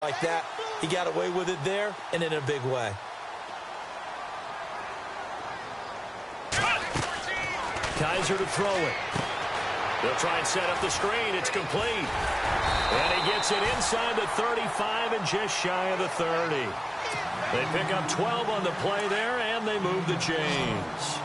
like that. He got away with it there and in a big way. Kaiser to throw it. They'll try and set up the screen. It's complete. And he gets it inside the 35 and just shy of the 30. They pick up 12 on the play there, and they move the chains.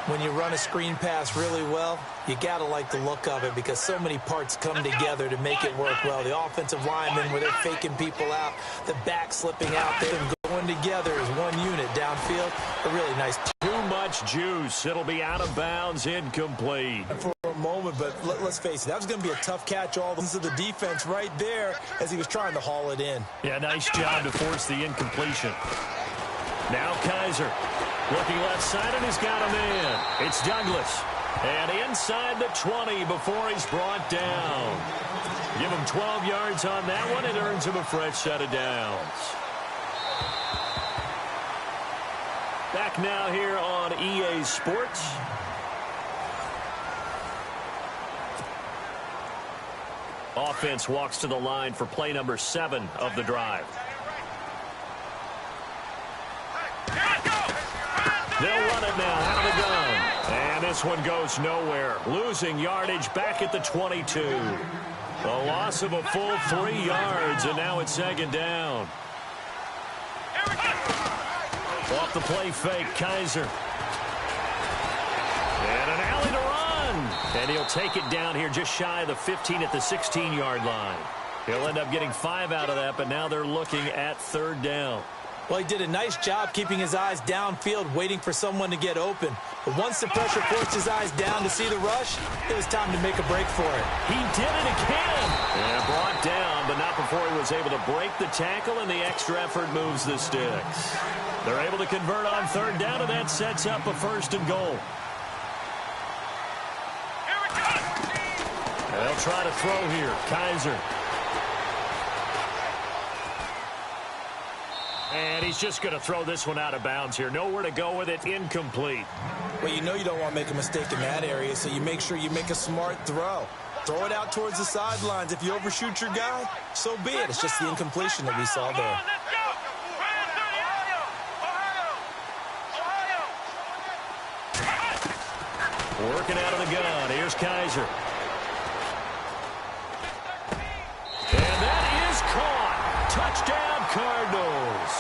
When you run a screen pass really well, you got to like the look of it because so many parts come together to make it work well. The offensive linemen, where they're faking people out, the back slipping out there and going together as one unit downfield. A really nice. Too much juice. It'll be out of bounds, incomplete. For a moment, but let's face it, that was going to be a tough catch all to the defense right there as he was trying to haul it in. Yeah, nice job to force the incompletion. Now Kaiser. Looking left side, and he's got him in. It's Douglas. And inside the 20 before he's brought down. Give him 12 yards on that one. It earns him a fresh set of downs. Back now here on EA Sports. Offense walks to the line for play number 7 of the drive. They'll run it now out of the gun. And this one goes nowhere. Losing yardage back at the 22. A loss of a full 3 yards, and now it's second down. Off the play fake, Kaiser. And an alley to run. And he'll take it down here just shy of the 15 at the 16-yard line. He'll end up getting 5 out of that, but now they're looking at third down. Well, he did a nice job keeping his eyes downfield, waiting for someone to get open. But once the pressure forced his eyes down to see the rush, it was time to make a break for it. He did it again. And brought down, but not before he was able to break the tackle, and the extra effort moves the sticks. They're able to convert on third down, and that sets up a first and goal. They'll try to throw here. Kaiser. And he's just going to throw this one out of bounds here. Nowhere to go with it. Incomplete. Well, you know you don't want to make a mistake in that area, so you make sure you make a smart throw. Throw it out towards the sidelines. If you overshoot your guy, so be it. It's just the incompletion that we saw there. Working out of the gun. Here's Kaiser. And that is caught. Touchdown, Cardinals.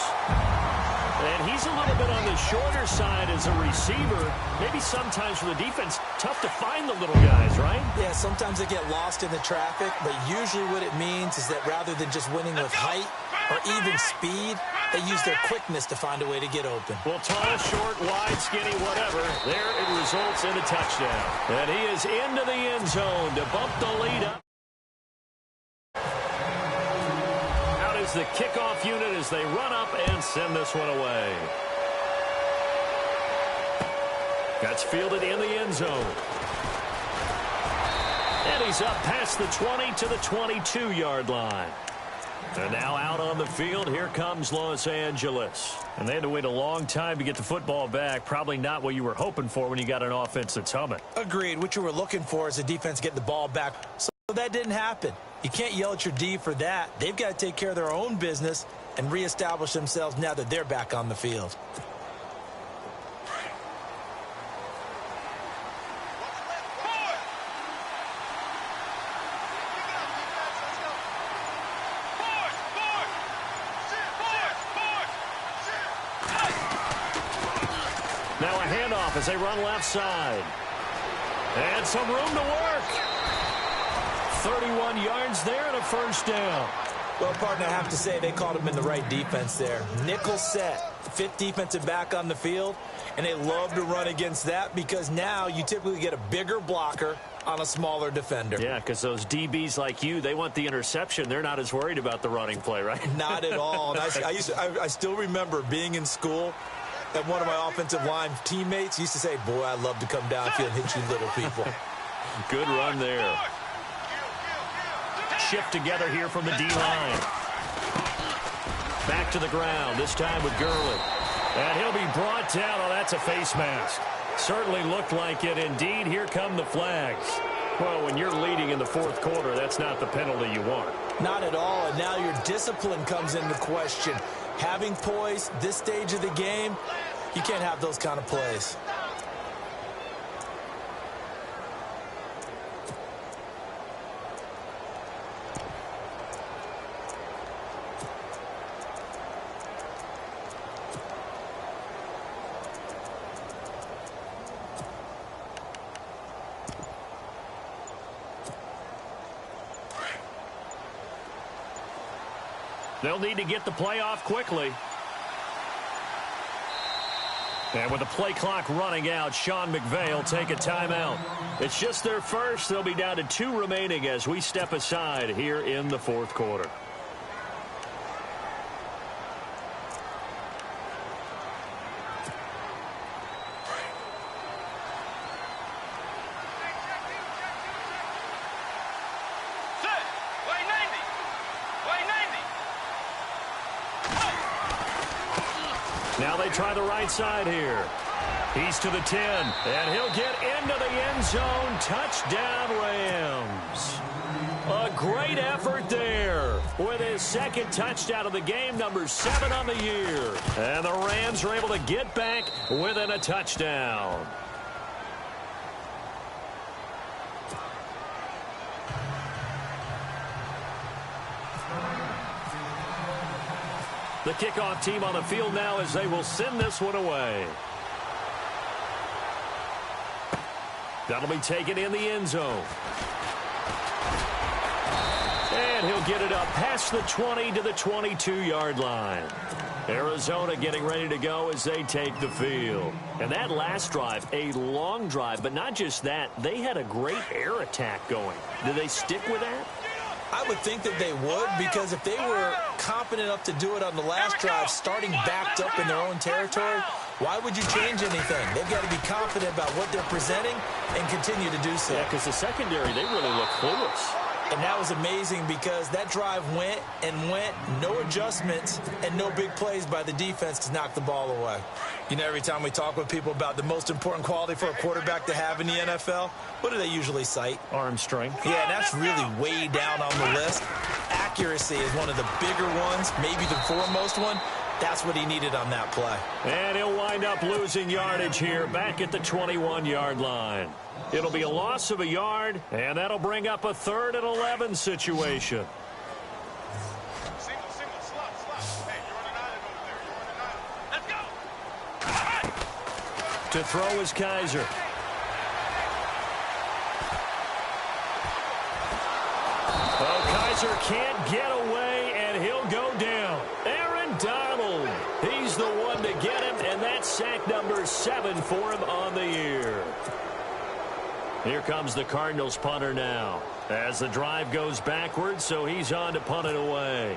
And he's a little bit on the shorter side as a receiver. Maybe sometimes for the defense, tough to find the little guys, right? Yeah, sometimes they get lost in the traffic, but usually what it means is that rather than just winning with height or even speed, they use their quickness to find a way to get open. Well, tall, short, wide, skinny, whatever. There it results in a touchdown. And he is into the end zone to bump the lead up. Out is the kickoff unit as they run up and send this one away. That's fielded in the end zone. And he's up past the 20 to the 22-yard line. And now out on the field, here comes Los Angeles. And they had to wait a long time to get the football back. Probably not what you were hoping for when you got an offense that's humming. Agreed. What you were looking for is the defense getting the ball back. So that didn't happen. You can't yell at your D for that. They've got to take care of their own business and reestablish themselves now that they're back on the field. Now a handoff as they run left side. And some room to work. 31 yards there and a first down. Well, partner, I have to say they caught him in the right defense there. Nickel set, 5th defensive back on the field, and they love to run against that because now you typically get a bigger blocker on a smaller defender. Yeah, because those DBs like you, they want the interception. They're not as worried about the running play, right? Not at all. And I still remember being in school, and one of my offensive line teammates used to say, boy, I love to come downfield and hit you little people. Good run there. Shift together here from the D-line. Back to the ground, this time with Gurley. And he'll be brought down. Oh, that's a face mask. Certainly looked like it. Indeed, here come the flags. Well, when you're leading in the fourth quarter, that's not the penalty you want. Not at all, and now your discipline comes into question. Having poise this stage of the game, you can't have those kind of plays. They'll need to get the play off quickly. And with the play clock running out, Sean McVay will take a timeout. It's just their first. They'll be down to 2 remaining as we step aside here in the fourth quarter. Now they try the right side here. He's to the 10, and he'll get into the end zone. Touchdown, Rams. A great effort there with his second touchdown of the game, number 7 on the year. And the Rams are able to get back within a touchdown. The kickoff team on the field now as they will send this one away. That'll be taken in the end zone. And he'll get it up past the 20 to the 22-yard line. Arizona getting ready to go as they take the field. And that last drive, a long drive, but not just that. They had a great air attack going. Did they stick with that? I would think that they would, because if they were confident enough to do it on the last drive, starting backed up in their own territory, why would you change anything? They've got to be confident about what they're presenting and continue to do so. Yeah, because the secondary, they really look clueless. And that was amazing because that drive went and went, no adjustments and no big plays by the defense to knock the ball away. You know, every time we talk with people about the most important quality for a quarterback to have in the NFL, what do they usually cite? Arm strength. Yeah, and that's really way down on the list. Accuracy is one of the bigger ones, maybe the foremost one. That's what he needed on that play. And he'll wind up losing yardage here back at the 21-yard line. It'll be a loss of a yard, and that'll bring up a 3rd and 11 situation. Single, slot. Hey, you're on an island over there. Let's go. To throw is Kaiser. Oh, Kaiser can't get away, and he'll go down. Aaron Donald, he's the one to get him, and that's sack number 7 for him on the year. Here comes the Cardinals punter now as the drive goes backwards, so he's on to punt it away.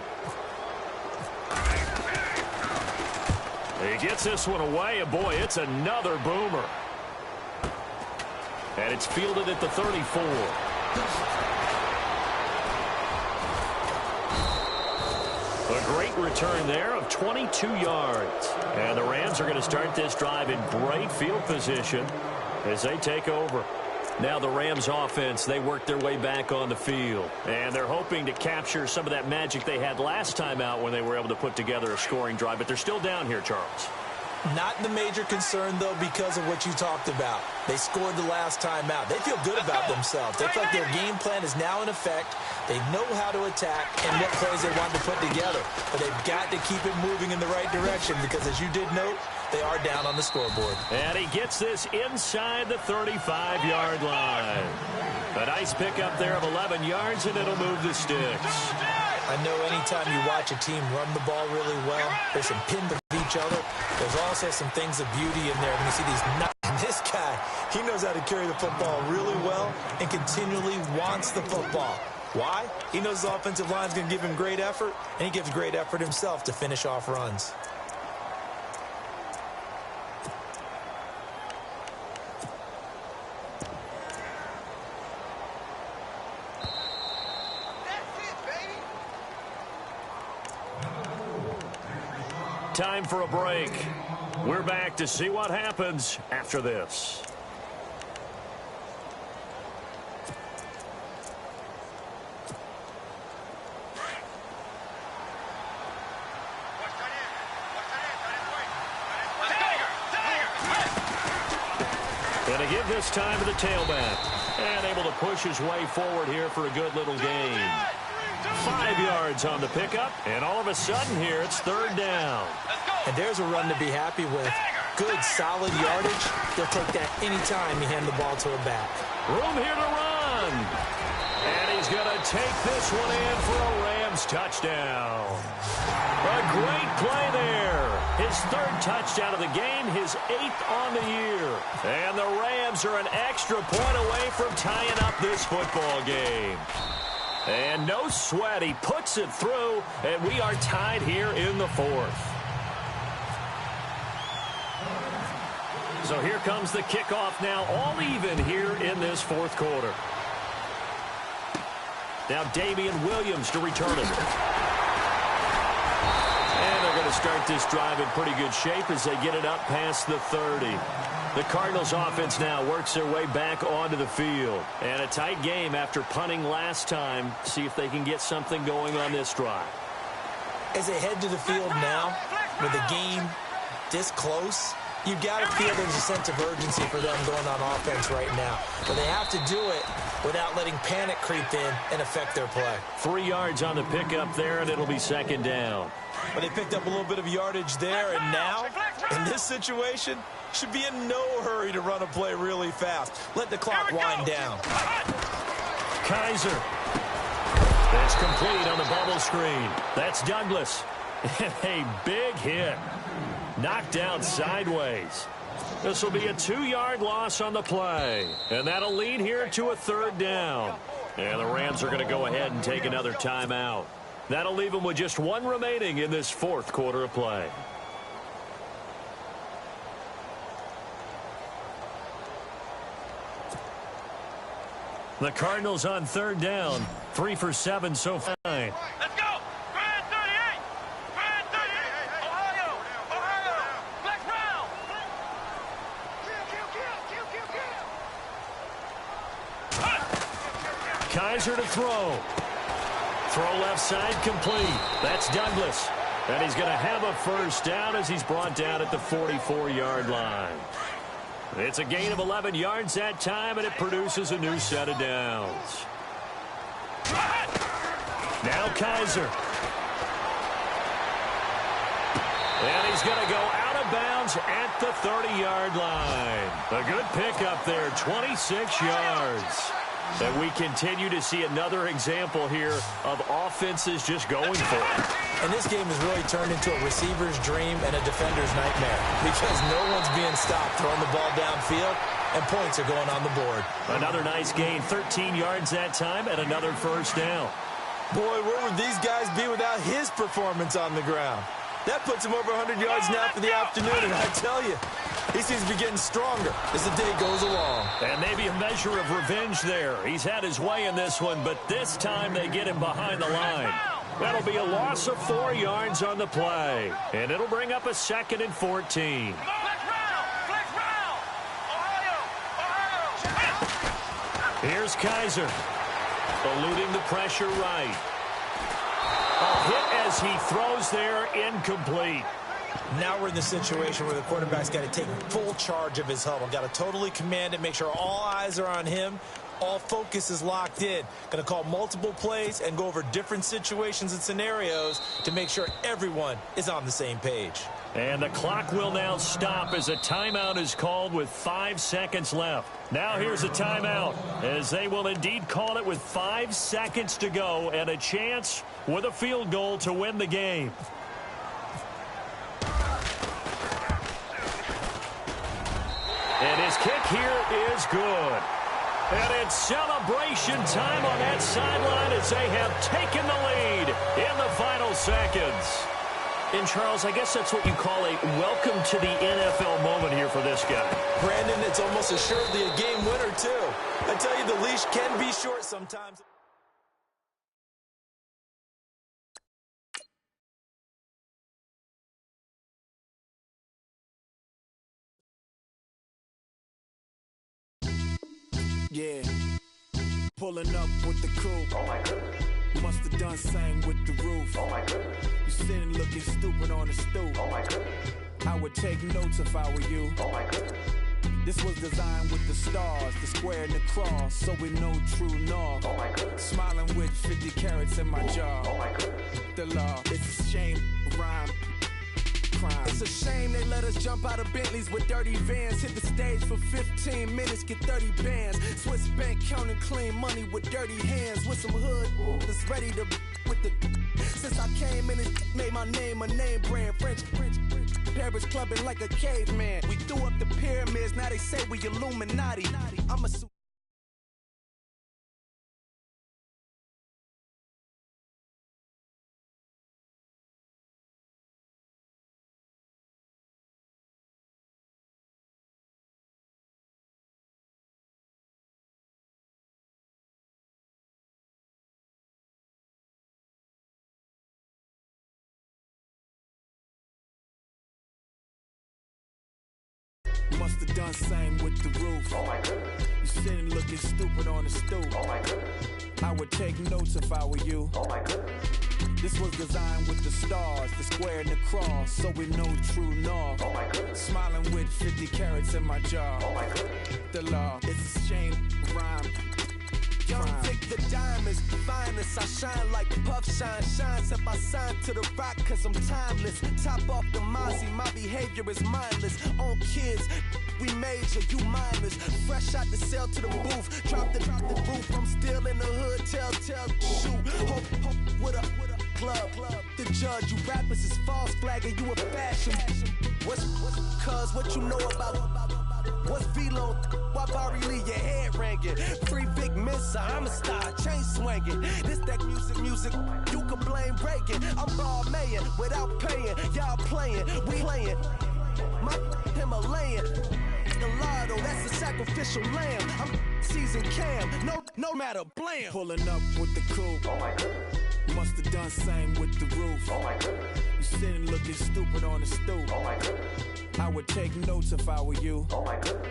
He gets this one away, and boy, it's another boomer. And it's fielded at the 34. A great return there of 22 yards. And the Rams are going to start this drive in great field position as they take over. Now the Rams offense, they work their way back on the field. And they're hoping to capture some of that magic they had last time out when they were able to put together a scoring drive. But they're still down here, Charles. Not the major concern, though, because of what you talked about. They scored the last time out. They feel good about themselves. They feel like their game plan is now in effect. They know how to attack and what plays they want to put together. But they've got to keep it moving in the right direction because, as you did note, they are down on the scoreboard. And he gets this inside the 35-yard line. A nice pickup there of 11 yards, and it'll move the sticks. I know anytime you watch a team run the ball really well, there's some pin to each other. There's also some things of beauty in there. When you see these nuts, this guy, he knows how to carry the football really well and continually wants the football. Why? He knows his offensive line is going to give him great effort, and he gives great effort himself to finish off runs. Time for a break. We're back to see what happens after this. Going to give this time to the tailback. And able to push his way forward here for a good little gain. 5 yards on the pickup, and all of a sudden here, it's third down. And there's a run to be happy with. Good, solid yardage. They'll take that anytime you hand the ball to a back. Room here to run. And he's going to take this one in for a Rams touchdown. A great play there. His 3rd touchdown of the game, his 8th on the year. And the Rams are an extra point away from tying up this football game. And no sweat, he puts it through, and we are tied here in the 4th. So here comes the kickoff now, all even here in this 4th quarter. Now Damian Williams to return it. And they're going to start this drive in pretty good shape as they get it up past the 30. The Cardinals offense now works their way back onto the field. And a tight game after punting last time. See if they can get something going on this drive. As they head to the field now, with the game this close, you've got to feel there's a sense of urgency for them going on offense right now. But they have to do it without letting panic creep in and affect their play. 3 yards on the pickup there, and it'll be second down. But they picked up a little bit of yardage there, and now, in this situation, should be in no hurry to run a play really fast. Let the clock wind down. Kaiser. It's complete on the bubble screen. That's Douglas. A big hit. Knocked down sideways. This will be a 2-yard loss on the play. And that'll lead here to a 3rd down. And the Rams are going to go ahead and take another timeout. That'll leave them with just 1 remaining in this 4th quarter of play. The Cardinals on 3rd down. 3 for 7 so far. Let's go! Grand 38! Grand 38! Ohio! Ohio! Flex round! Kaiser to throw. Throw left side complete. That's Douglas. And he's going to have a 1st down as he's brought down at the 44-yard line. It's a gain of 11 yards that time, and it produces a new set of downs. Now Kaiser. And he's going to go out of bounds at the 30-yard line. A good pickup there, 26 yards. And we continue to see another example here of offenses just going for it. And this game has really turned into a receiver's dream and a defender's nightmare because no one's being stopped throwing the ball downfield, and points are going on the board. Another nice gain, 13 yards that time, and another 1st down. Boy, where would these guys be without his performance on the ground? That puts him over 100 yards now for the afternoon, and I tell you, he seems to be getting stronger as the day goes along. And maybe a measure of revenge there. He's had his way in this one, but this time they get him behind the line. That'll be a loss of 4 yards on the play. And it'll bring up a 2nd and 14. Flex round! Flex round! Ohio! Ohio! Here's Kaiser. Eluding the pressure right. A hit as he throws there, incomplete. Now we're in the situation where the quarterback's got to take full charge of his huddle. Got to totally command it, make sure all eyes are on him. All focus is locked in. Going to call multiple plays and go over different situations and scenarios to make sure everyone is on the same page. And the clock will now stop as a timeout is called with 5 seconds left. Now here's a timeout as they will indeed call it with 5 seconds to go and a chance with a field goal to win the game. And his kick here is good. And it's celebration time on that sideline as they have taken the lead in the final seconds. And, Charles, I guess that's what you call a welcome to the NFL moment here for this guy. Brandon, it's almost assuredly a game winner, too. I tell you, the leash can be short sometimes. Yeah, pulling up with the crew. Oh my goodness. Must have done same with the roof. Oh my goodness. You sitting looking stupid on the stoop. Oh my goodness. I would take notes if I were you. Oh my goodness. This was designed with the stars, the square and the cross, so we know true north. Oh my God. Smiling with 50 carats in my jaw. Oh my God. The law, it's a shame, rhyme. Crime. It's a shame they let us jump out of Bentleys with dirty vans. Hit the stage for 15 minutes, get 30 bands. Swiss bank counting clean money with dirty hands. With some hood that's ready to with the. Since I came in, it made my name a name brand. French Paris clubbing like a caveman. We threw up the pyramids, now they say we Illuminati. I'm a must have done same with the roof. Oh my God. You sitting looking stupid on the stoop. Oh my God. I would take notes if I were you. Oh my God. This was designed with the stars, the square and the cross, so we know true north. Oh my God. Smiling with 50 carats in my jaw. Oh my God. The law, it's a shame, rhyme. Young Vic, the diamonds, finest. I shine like Puff Shine shines. If I sign to the rock, cause I'm timeless. Top off the Mozzie, my behavior is mindless. On kids, we major, you minors. Fresh out the cell to the booth. Drop the roof, I'm still in the hood. Tell, shoot. Hope with a club. The judge, you rappers is false flagging, you a fashion. What's cuz, what you know about? What's Velo? Why Barry Lee, your head ringing? Free Big Missa, I'm a star, chain swinging. This that music, you can blame Reagan. I'm ball mayor without paying. Y'all playing, we playing. My Himalayan. Gelato, that's a sacrificial lamb. I'm seasoned cam, no matter, blam. Pulling up with the coupe. Oh my God. Must have done same with the roof. Oh my God. You sitting looking stupid on the stoop. Oh my God. I would take notes if I were you. Oh my God.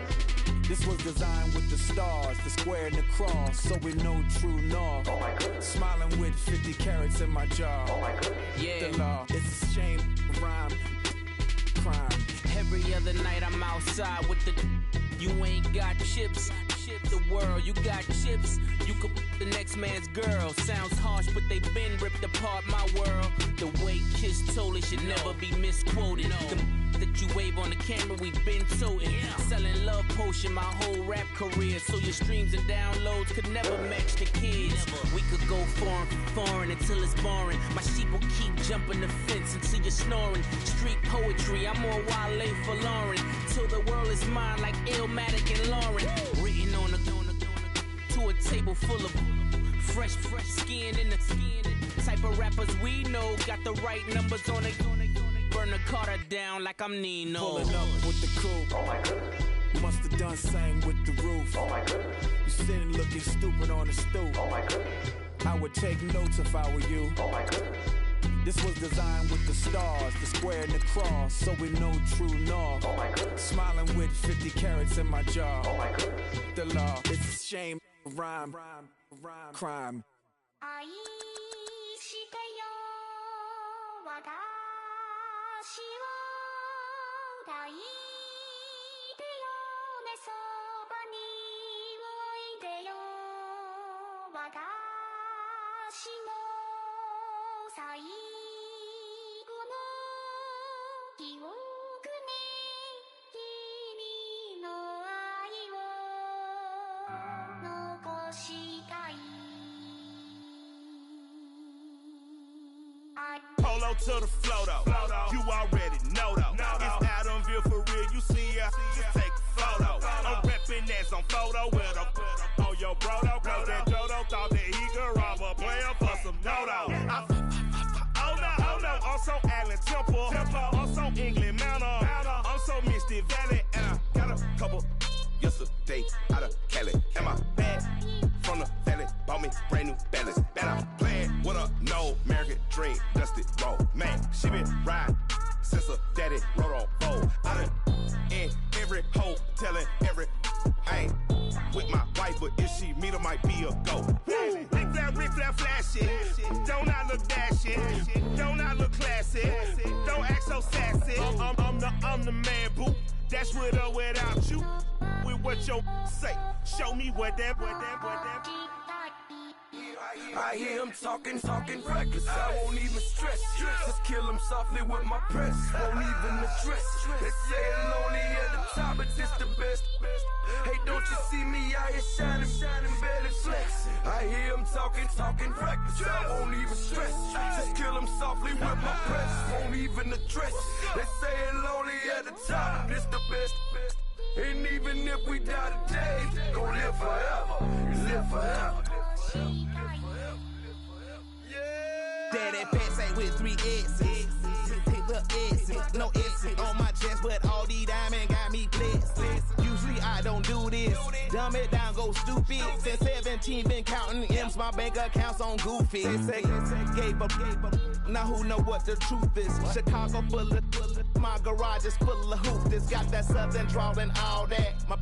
This was designed with the stars, the square and the cross, so we know true north. Oh my God. Smiling with 50 carats in my jaw. Oh my God. The law, it's a shame, rhyme, crime. Every other night I'm outside with the. You ain't got chips. The world, you got chips. You could the next man's girl. Sounds harsh, but they been ripped apart my world. The way Kiss told it should never be misquoted. The that you wave on the camera, we been toting. Selling love potion my whole rap career. So your streams and downloads could never match the kids. We could go foreign until it's boring. My sheep will keep jumping the fence until you're snoring. Street poetry, I'm more Wale for Lauren. Till the world is mine like Illmatic and Lauren. Written on a to a table full of fresh skin in the type of rappers we know. Got the right numbers on it. Burn the Carter down like I'm Nino. Pulling up with the coupe. Oh my God. Must have done same with the roof. Oh my God. You sitting looking stupid on the stoop. Oh my God. I would take notes if I were you. Oh my God. This was designed with the stars, the square and the cross, so we know true north. Oh my God. Smiling with 50 carats in my jaw. Oh my God. The law, it's a shame, rhyme, crime. 愛してよ私を抱いてよねそばにおいでよ私の最後の記憶に君の愛を残したい Polo to the flow though. You already know though. It's Adamville for real. You see ya? Just take a photo. I'm reppin' as on photo with a on your bro though. Cause that Dodo thought that he could rob a player for some dodo. Oh no, I'm so Allen Temple. I'm so England Mountain. I'm so Misty Valley. And I got a couple yesterday out of Cali. And my bag from the valley bought me brand new balance. And I'm playing with a no American dream, dusty road. Man, she been riding since her daddy rode on bold. I done in every hole, telling every I ain't with my wife, but if she meet her, might be a go. Rick flap, flashy. Don't I look dashing? Don't I look classy? Don't act so sassy. I'm the man, boo. That's with or without you. what your say. Show me what that. I hear him talking reckless. I won't even stress. Just kill him softly with my press. Won't even address. They say it lonely at the top, but this the best. Hey, don't you see me out here shining, barely flex. I hear him talking reckless. I won't even stress. Just kill him softly with my press. Won't even address. They say it lonely at the top, but this the best. And even if we die today, gon' live forever. Live forever. Daddy pants ain't with 3 S's. Look, S's, no S's on my chest, but all these diamonds got me blessed. Usually I don't do this. Dumb it down, go stupid. Since 17, been counting M's, my bank accounts on Goofy. They say gave up. Now who know what the truth is? Chicago full of, my garage is full of hoopers. Got that southern drawl and all that. My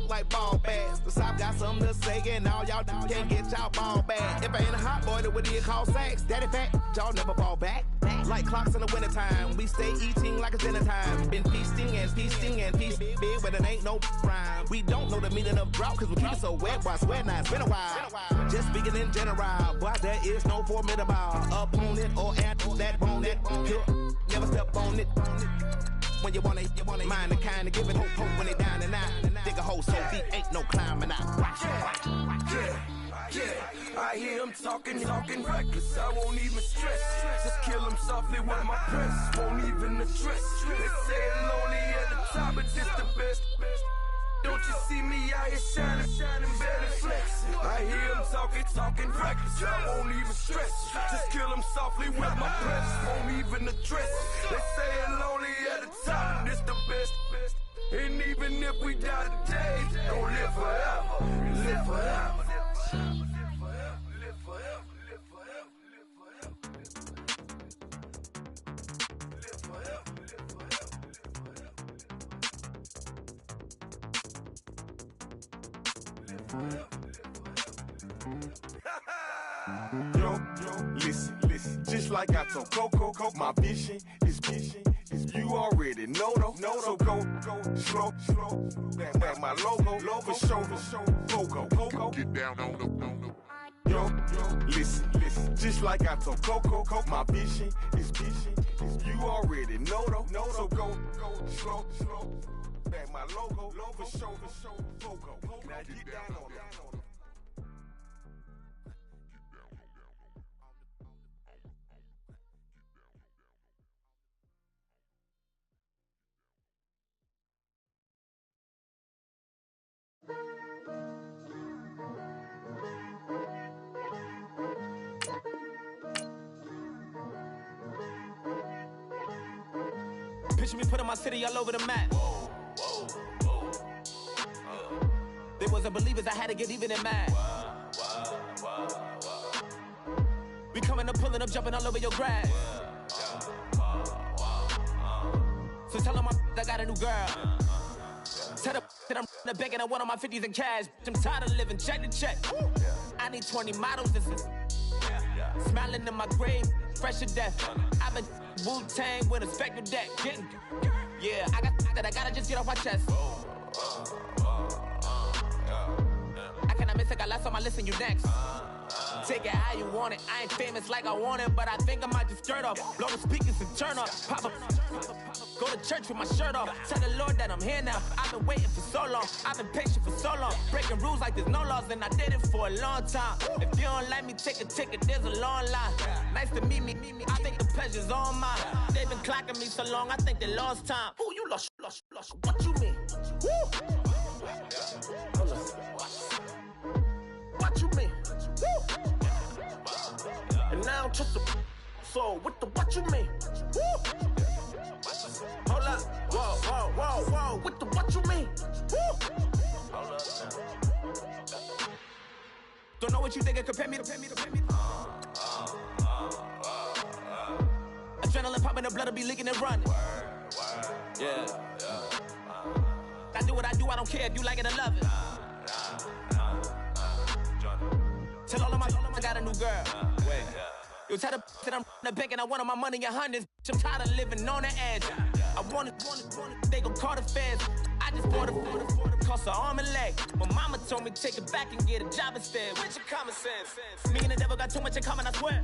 like ball bags. The South got something to say, and all y'all can't get y'all ball back. If I ain't a hot boy, then what do you call sex? Daddy fat, y'all never ball back. Like clocks in the wintertime, we stay eating like it's dinner time. Been feasting big, but it ain't no rhyme. We don't know the meaning of drought, cause we keep it so wet, boy, I swear now it's been a while. Just speaking in general, boy, there is no formidable opponent or athlete that won't it. Never step on it. When you want it, mind the kind of giving hope when they down and out. Dig a hole so deep, ain't no climbing out. Yeah, I hear him talking reckless. I won't even stress. Just kill him softly with my press. Won't even address. They say it lonely at the top, but this the best. Don't you see me out here shining, barely flex. I hear him talking reckless. I won't even stress. Just kill him softly with my press. Won't even address. They say it lonely at the top, but this the best. And even if we die today, don't live forever. Live forever. Yo, listen, just like I told Coco, my vision is you already know though. So go slow, back my logo, for show, Coco. Get down on the. Yo, listen, just like I told Coco, my vision is you already know though. So go slow, back my logo, for show, Coco. Now get down on it. Picture me putting my city all over the map. They wasn't believers, I had to get even and mad. We coming up, pulling up, jumping all over your grass. So tell them I got a new girl. Tell them that I'm the bank and I want on my 50s in cash. I'm tired of living check to check. I need 20 models, this is smiling in my grave, fresh to death. I've been Wu-Tang with a spectral deck. Yeah, I got that, I gotta just get off my chest. I cannot miss it, got last on my list and you next. Take it how you want it, I ain't famous like I want it, but I think I might just skirt off. Blow the speakers and turn up, pop up. Go to church with my shirt off. Tell the Lord that I'm here now. I've been waiting for so long. I've been patient for so long. Breaking rules like there's no laws, and I did it for a long time. If you don't like me, take a ticket. There's a long line. Nice to meet me. I think the pleasure's all mine. They've been clocking me so long. I think they lost time. Ooh, you lost. What you mean? Woo! What you mean? Woo! And now I'm just a so with the what you mean? Woo! Hold up, whoa, with the what you mean? Woo! Hold up. Don't know what you think it compare me to. Adrenaline popping, the blood will be leaking and running. Yeah. I do what I do, I don't care if you like it or love it. Tell all of my I got a new girl. Wait. Yo, tell the that I'm the bank and I want my money in hundreds. I'm tired of living on the edge. I want it, they gon' call the feds. I just bought a cost lost her arm and leg. My mama told me take it back and get a job instead. Where's your common sense? Me and the devil got too much in common, I swear.